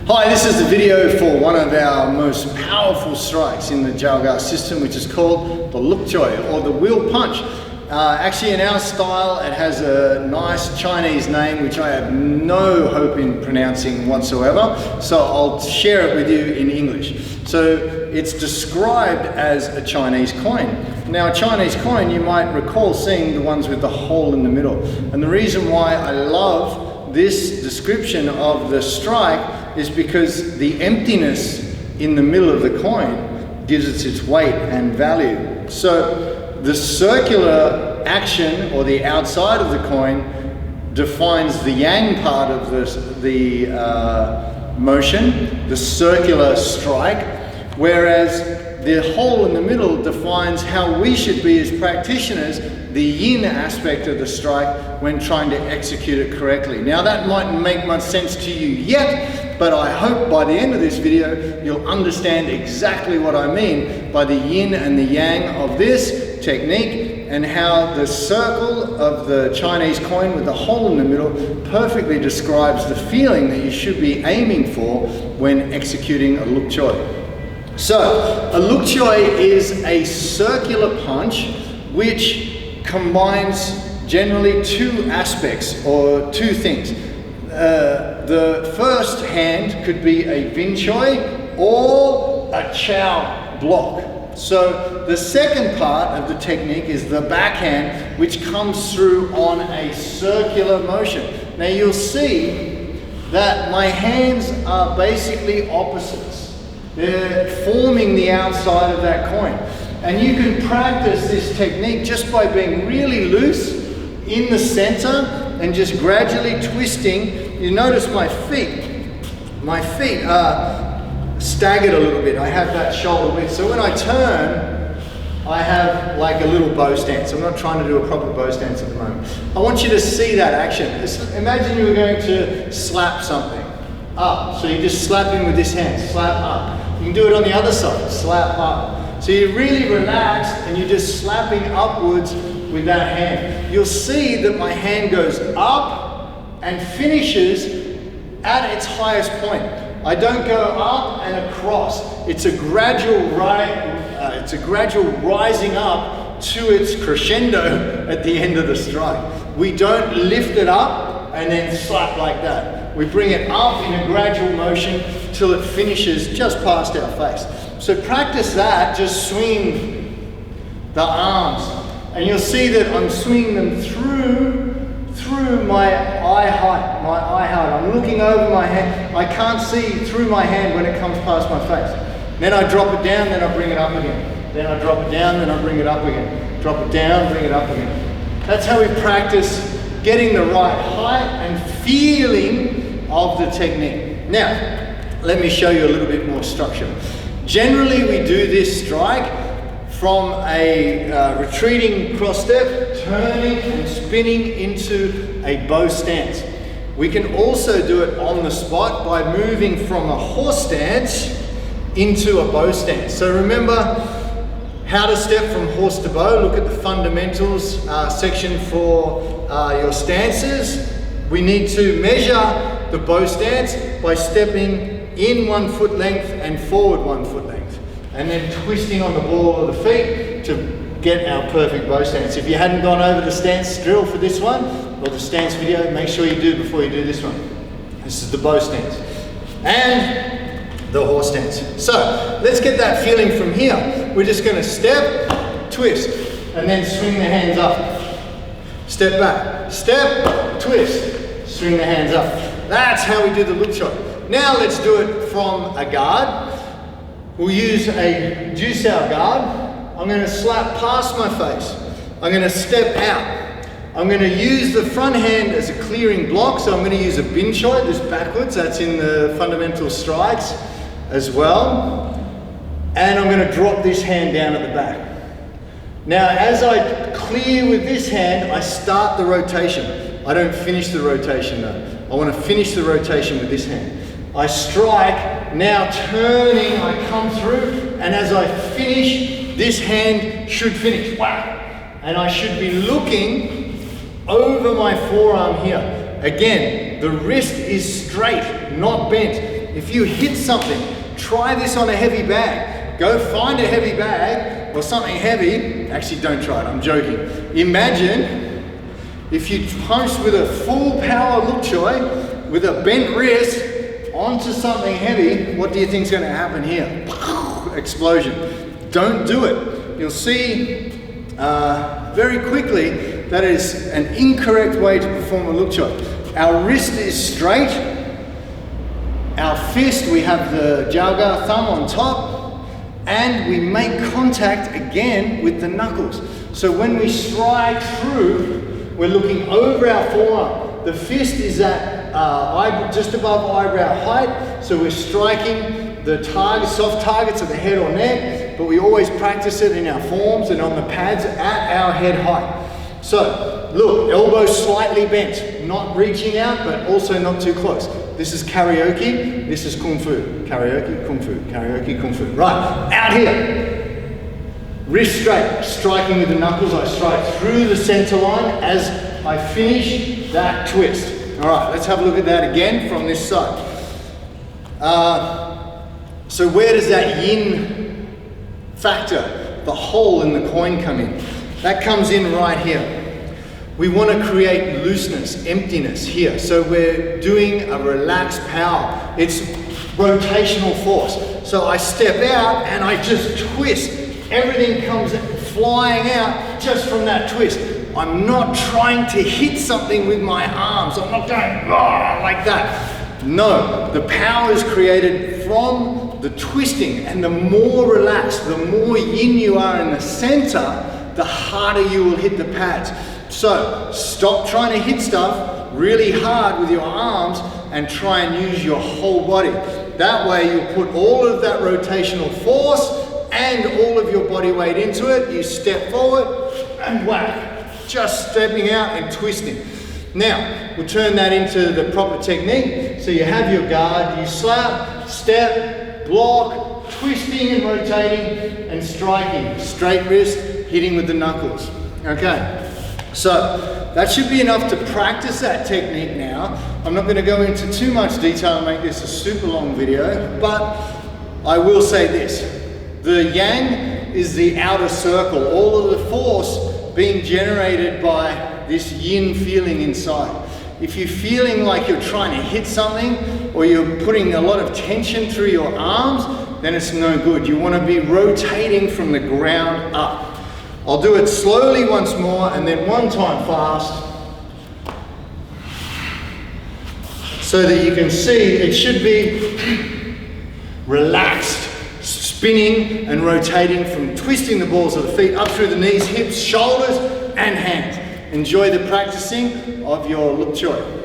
Hi, this is the video for one of our most powerful strikes in the Jalgar system, which is called the Lok Choi, or the wheel punch. Actually, in our style, it has a nice Chinese name, which I have no hope in pronouncing whatsoever, so I'll share it with you in English. So it's described as a Chinese coin. Now, a Chinese coin, you might recall seeing the ones with the hole in the middle. And the reason why I love this description of the strike is because the emptiness in the middle of the coin gives it its weight and value. So the circular action, or the outside of the coin, defines the yang part of the motion, the circular strike, whereas the hole in the middle defines how we should be as practitioners, the yin aspect of the strike when trying to execute it correctly. Now, that mightn't make much sense to you yet, but I hope by the end of this video you'll understand exactly what I mean by the yin and the yang of this technique, and how the circle of the Chinese coin with the hole in the middle perfectly describes the feeling that you should be aiming for when executing a Lok Choi. So, a Lok Choi is a circular punch which combines generally two aspects, or two things. The first hand could be a Vin Choi or a Chow block. So the second part of the technique is the backhand, which comes through on a circular motion. Now you'll see that my hands are basically opposites. They're forming the outside of that coin. And you can practice this technique just by being really loose in the center and just gradually twisting. You notice my feet are staggered a little bit. I have that shoulder width. So when I turn, I have like a little bow stance. I'm not trying to do a proper bow stance at the moment. I want you to see that action. Imagine you were going to slap something up. So you just slap in with this hand, slap up. You can do it on the other side, slap up. So you're really relaxed and you're just slapping upwards with that hand. You'll see that my hand goes up and finishes at its highest point. I don't go up and across. It's a gradual rising up to its crescendo at the end of the strike. We don't lift it up and then slap like that. We bring it up in a gradual motion till it finishes just past our face. So practice that, just swing the arms. And you'll see that I'm swinging them through my eye height. I'm looking over my hand. I can't see through my hand when it comes past my face. Then I drop it down, then I bring it up again. Then I drop it down, then I bring it up again. Drop it down, bring it up again. That's how we practice getting the right height and feeling of the technique. Now, let me show you a little bit more structure. Generally, we do this strike from a retreating cross step, turning and spinning into a bow stance. We can also do it on the spot by moving from a horse stance into a bow stance. So remember how to step from horse to bow. Look at the fundamentals section for your stances. We need to measure the bow stance by stepping in 1 foot length and forward 1 foot length, and then twisting on the ball of the feet to get our perfect bow stance. If you hadn't gone over the stance drill for this one, or the stance video, make sure you do before you do this one. This is the bow stance and the horse stance. So let's get that feeling from here. We're just going to step, twist, and then swing the hands up. Step back, step, twist, swing the hands up. That's how we do the Lok Choi. Now let's do it from a guard. We'll use a Jusao guard. I'm going to slap past my face. I'm going to step out. I'm going to use the front hand as a clearing block, so I'm going to use a Bin Choi, this backwards. That's in the fundamental strikes as well. And I'm going to drop this hand down at the back. Now, as I clear with this hand, I start the rotation. I don't finish the rotation though. I want to finish the rotation with this hand. I strike, now turning, I come through, and as I finish, this hand should finish. Wow! And I should be looking over my forearm here. Again, the wrist is straight, not bent. if you hit something, try this on a heavy bag. Go find a heavy bag or something heavy. Actually, don't try it, I'm joking. Imagine if you punch with a full power Lok Choi with a bent wrist onto something heavy, what do you think is going to happen here? Explosion. Don't do it. You'll see very quickly that is an incorrect way to perform a Lok Choi. Our wrist is straight. Our fist, we have the Jalga thumb on top, and we make contact again with the knuckles. So when we strike through, we're looking over our forearm. The fist is at just above eyebrow height, so we're striking the target, soft targets of the head or neck, but we always practice it in our forms and on the pads at our head height. So, look, elbows slightly bent, not reaching out, but also not too close. This is karaoke, this is kung fu. Karaoke, kung fu, karaoke, kung fu. Right, out here. Wrist straight, striking with the knuckles. I strike through the center line as I finish that twist. All right, let's have a look at that again from this side. So where does that yin factor, the hole in the coin, come in? That comes in right here. We want to create looseness, emptiness here. So we're doing a relaxed power. It's rotational force. So I step out and I just twist. Everything comes flying out just from that twist. I'm not trying to hit something with my arms. I'm not going like that. No, the power is created from the twisting, and the more relaxed, the more yin you are in the center, the harder you will hit the pads. So stop trying to hit stuff really hard with your arms and try and use your whole body. That way you'll put all of that rotational force and all of your body weight into it. You step forward and whack, just stepping out and twisting. Now, we'll turn that into the proper technique. So you have your guard, you slap, step, block, twisting and rotating and striking. Straight wrist, hitting with the knuckles. Okay, so that should be enough to practice that technique now. I'm not going to go into too much detail and make this a super long video, but I will say this. The yang is the outer circle, all of the force being generated by this yin feeling inside. If you're feeling like you're trying to hit something or you're putting a lot of tension through your arms, then it's no good. You want to be rotating from the ground up. I'll do it slowly once more and then one time fast so that you can see it should be relaxed, spinning and rotating from twisting the balls of the feet up through the knees, hips, shoulders and hands. Enjoy the practicing of your Lok Choi.